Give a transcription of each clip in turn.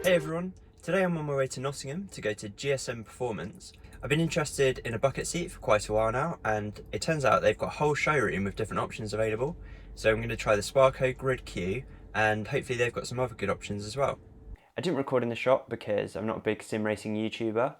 Hey everyone, today I'm on my way to Nottingham to go to GSM Performance. I've been interested in a bucket seat for quite a while now, and it turns out they've got a whole showroom with different options available. So I'm going to try the Sparco Grid Q, and hopefully they've got some other good options as well. I didn't record in the shop because I'm not a big sim racing YouTuber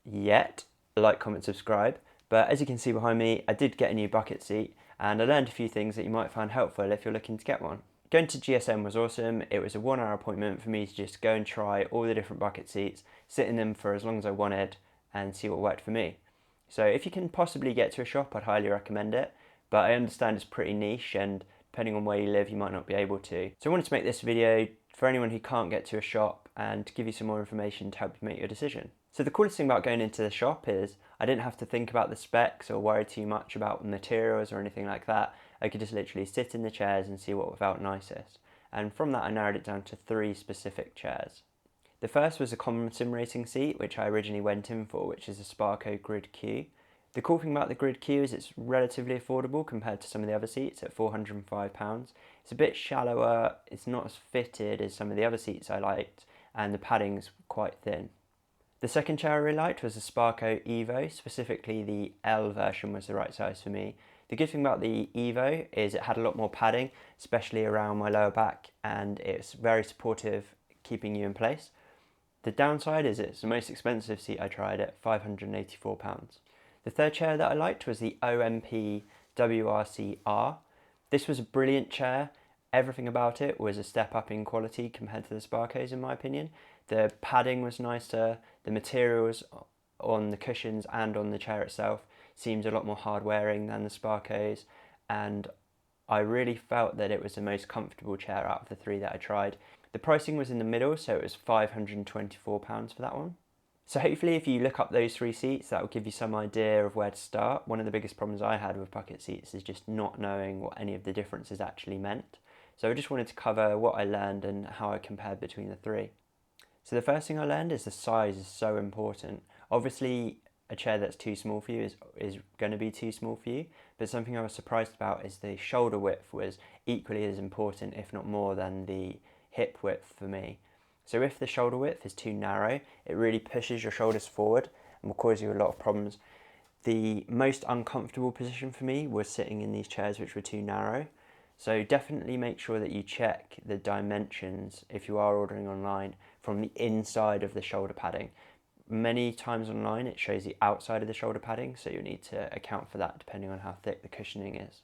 yet. Like, comment, subscribe. But as you can see behind me, I did get a new bucket seat, and I learned a few things that you might find helpful if you're looking to get one. Going to GSM was awesome. It was a 1 hour appointment for me to just go and try all the different bucket seats, sit in them for as long as I wanted and see what worked for me. So if you can possibly get to a shop, I'd highly recommend it, but I understand it's pretty niche and depending on where you live, you might not be able to. So I wanted to make this video for anyone who can't get to a shop and to give you some more information to help you make your decision. So the coolest thing about going into the shop is I didn't have to think about the specs or worry too much about the materials or anything like that. I could just literally sit in the chairs and see what felt nicest. And from that I narrowed it down to 3 specific chairs. The first was a common sim racing seat, which I originally went in for, which is a Sparco Grid Q. The cool thing about the Grid Q is it's relatively affordable compared to some of the other seats at £405. It's a bit shallower, it's not as fitted as some of the other seats I liked, and the padding's quite thin. The second chair I really liked was the Sparco Evo, specifically the L version was the right size for me. The good thing about the Evo is it had a lot more padding, especially around my lower back, and it's very supportive, keeping you in place. The downside is it's the most expensive seat I tried at £584. The third chair that I liked was the OMP WRC-R. This was a brilliant chair. Everything about it was a step up in quality compared to the Sparcos in my opinion. The padding was nicer, the materials on the cushions and on the chair itself seemed a lot more hard wearing than the Sparcos, and I really felt that it was the most comfortable chair out of the 3 that I tried. The pricing was in the middle, so it was £524 for that one. So hopefully if you look up those 3 seats, that will give you some idea of where to start. One of the biggest problems I had with bucket seats is just not knowing what any of the differences actually meant. So I just wanted to cover what I learned and how I compared between the 3. So the first thing I learned is the size is so important. Obviously a chair that's too small for you is going to be too small for you, but something I was surprised about is the shoulder width was equally as important, if not more, than the hip width for me. So if the shoulder width is too narrow, it really pushes your shoulders forward and will cause you a lot of problems. The most uncomfortable position for me was sitting in these chairs which were too narrow. So definitely make sure that you check the dimensions if you are ordering online from the inside of the shoulder padding. Many times online it shows the outside of the shoulder padding, so you need to account for that depending on how thick the cushioning is.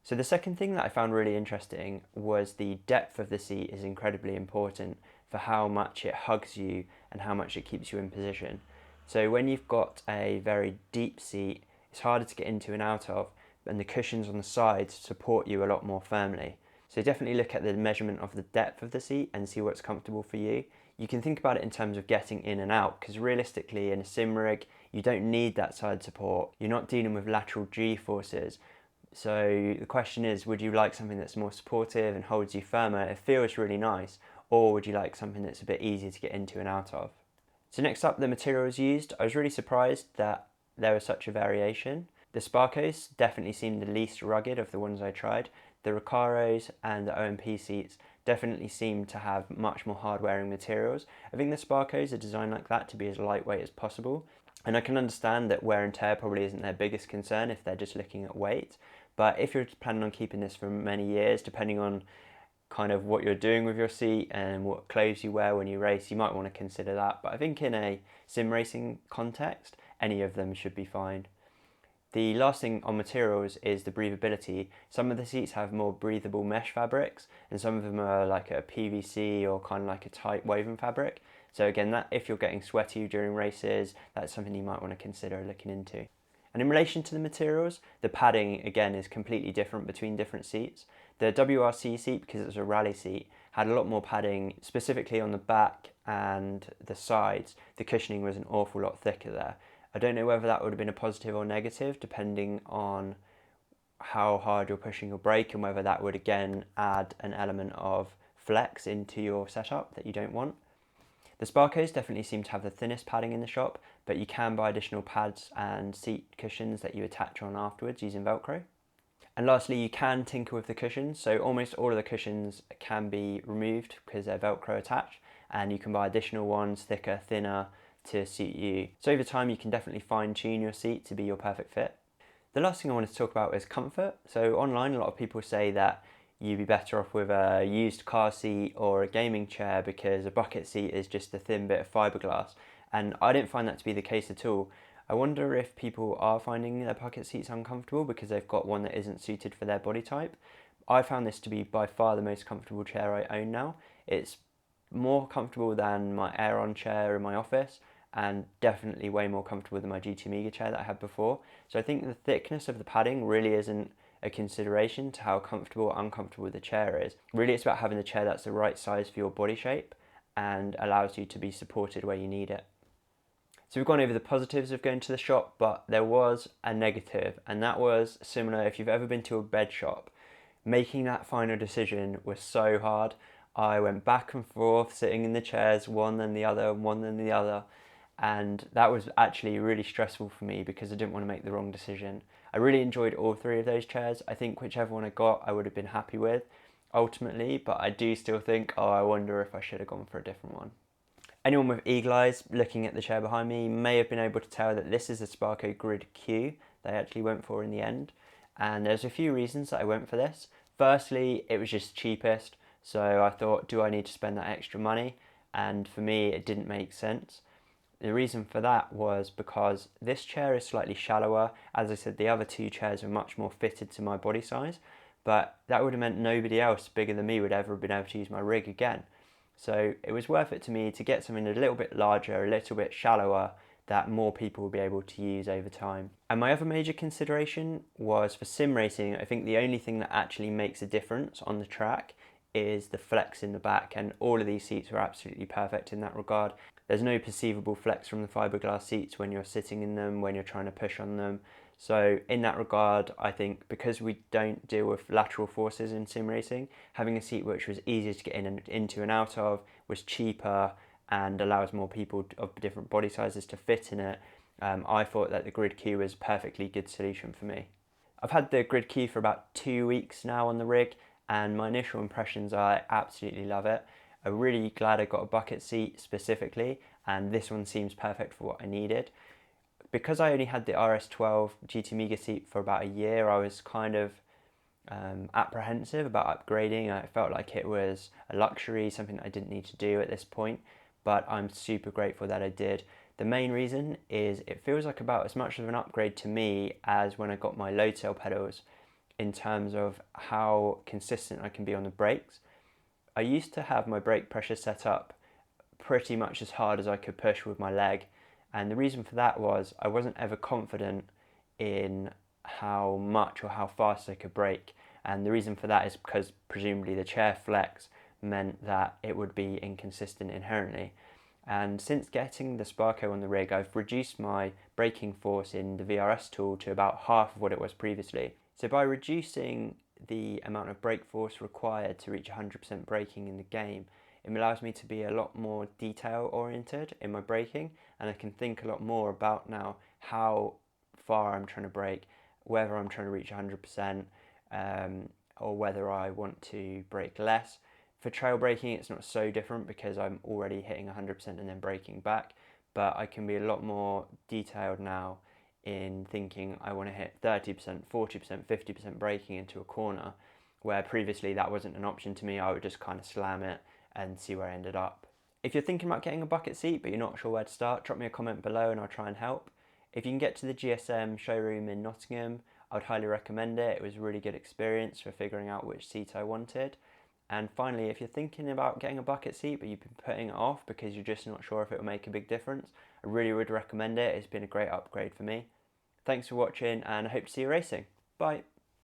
So the second thing that I found really interesting was the depth of the seat is incredibly important for how much it hugs you and how much it keeps you in position. So when you've got a very deep seat, it's harder to get into and out of, and the cushions on the sides support you a lot more firmly. So definitely look at the measurement of the depth of the seat and see what's comfortable for you. You can think about it in terms of getting in and out, because realistically in a sim rig, you don't need that side support. You're not dealing with lateral G-forces. So the question is, would you like something that's more supportive and holds you firmer? It feels really nice. Or would you like something that's a bit easier to get into and out of? So next up, the materials used. I was really surprised that there was such a variation. The Sparcos definitely seemed the least rugged of the ones I tried. The Recarros and the OMP seats definitely seemed to have much more hard-wearing materials. I think the Sparcos are designed like that to be as lightweight as possible. And I can understand that wear and tear probably isn't their biggest concern if they're just looking at weight. But if you're planning on keeping this for many years, depending on kind of what you're doing with your seat and what clothes you wear when you race, you might want to consider that. But I think in a sim racing context, any of them should be fine. The last thing on materials is the breathability. Some of the seats have more breathable mesh fabrics, and some of them are like a PVC or kind of like a tight woven fabric. So again, that if you're getting sweaty during races, that's something you might want to consider looking into. And in relation to the materials, the padding again is completely different between different seats. The WRC seat, because it was a rally seat, had a lot more padding, specifically on the back and the sides. The cushioning was an awful lot thicker there. I don't know whether that would have been a positive or negative, depending on how hard you're pushing your brake and whether that would again add an element of flex into your setup that you don't want. The Sparcos definitely seem to have the thinnest padding in the shop, but you can buy additional pads and seat cushions that you attach on afterwards using Velcro. And lastly, you can tinker with the cushions, so almost all of the cushions can be removed because they're Velcro attached, and you can buy additional ones, thicker, thinner, to suit you. So over time you can definitely fine tune your seat to be your perfect fit. The last thing I wanted to talk about is comfort. So online a lot of people say that you'd be better off with a used car seat or a gaming chair because a bucket seat is just a thin bit of fiberglass, and I didn't find that to be the case at all. I wonder if people are finding their bucket seats uncomfortable because they've got one that isn't suited for their body type. I found this to be by far the most comfortable chair I own now. It's more comfortable than my Aeron chair in my office, and definitely way more comfortable than my GT Amiga chair that I had before. So I think the thickness of the padding really isn't a consideration to how comfortable or uncomfortable the chair is. Really it's about having the chair that's the right size for your body shape and allows you to be supported where you need it. So we've gone over the positives of going to the shop, but there was a negative, and that was similar if you've ever been to a bed shop. Making that final decision was so hard. I went back and forth, sitting in the chairs, one then the other, one then the other, and that was actually really stressful for me because I didn't want to make the wrong decision. I really enjoyed all three of those chairs. I think whichever one I got I would have been happy with ultimately, but I do still think, oh, I wonder if I should have gone for a different one. Anyone with eagle eyes looking at the chair behind me may have been able to tell that this is a Sparco Grid Q they actually went for in the end, and there's a few reasons that I went for this. Firstly, it was just cheapest, so I thought, do I need to spend that extra money? And for me it didn't make sense. The reason for that was because this chair is slightly shallower. As I said, the other two chairs are much more fitted to my body size, but that would have meant nobody else bigger than me would ever have been able to use my rig again. So it was worth it to me to get something a little bit larger, a little bit shallower, that more people will be able to use over time. And my other major consideration was for sim racing. I think the only thing that actually makes a difference on the track is the flex in the back, and all of these seats were absolutely perfect in that regard. There's no perceivable flex from the fiberglass seats when you're sitting in them, when you're trying to push on them. So in that regard, I think because we don't deal with lateral forces in sim racing, having a seat which was easier to get in and into and out of, was cheaper, and allows more people of different body sizes to fit in it, I thought that the Grid Q was a perfectly good solution for me. I've had the Grid Q for about 2 weeks now on the rig, and my initial impressions are I absolutely love it. I'm really glad I got a bucket seat specifically, and this one seems perfect for what I needed. Because I only had the RS12 GT Amiga seat for about a year, I was kind of apprehensive about upgrading. I felt like it was a luxury, something that I didn't need to do at this point, but I'm super grateful that I did. The main reason is it feels like about as much of an upgrade to me as when I got my load cell pedals in terms of how consistent I can be on the brakes. I used to have my brake pressure set up pretty much as hard as I could push with my leg, and the reason for that was I wasn't ever confident in how much or how fast I could brake, and the reason for that is because presumably the chair flex meant that it would be inconsistent inherently. And since getting the Sparco on the rig, I've reduced my braking force in the VRS tool to about half of what it was previously. So by reducing the amount of brake force required to reach 100% braking in the game, it allows me to be a lot more detail oriented in my braking, and I can think a lot more about now how far I'm trying to brake, whether I'm trying to reach 100%, or whether I want to brake less. For trail braking it's not so different because I'm already hitting 100% and then braking back, but I can be a lot more detailed now in thinking I want to hit 30%, 40%, 50% braking into a corner, where previously that wasn't an option to me. I would just kind of slam it and see where I ended up. If you're thinking about getting a bucket seat but you're not sure where to start, drop me a comment below and I'll try and help. If you can get to the GSM showroom in Nottingham, I would highly recommend it. It was a really good experience for figuring out which seat I wanted. And finally, if you're thinking about getting a bucket seat but you've been putting it off because you're just not sure if it will make a big difference, I really would recommend it. It's been a great upgrade for me. Thanks for watching and I hope to see you racing. Bye.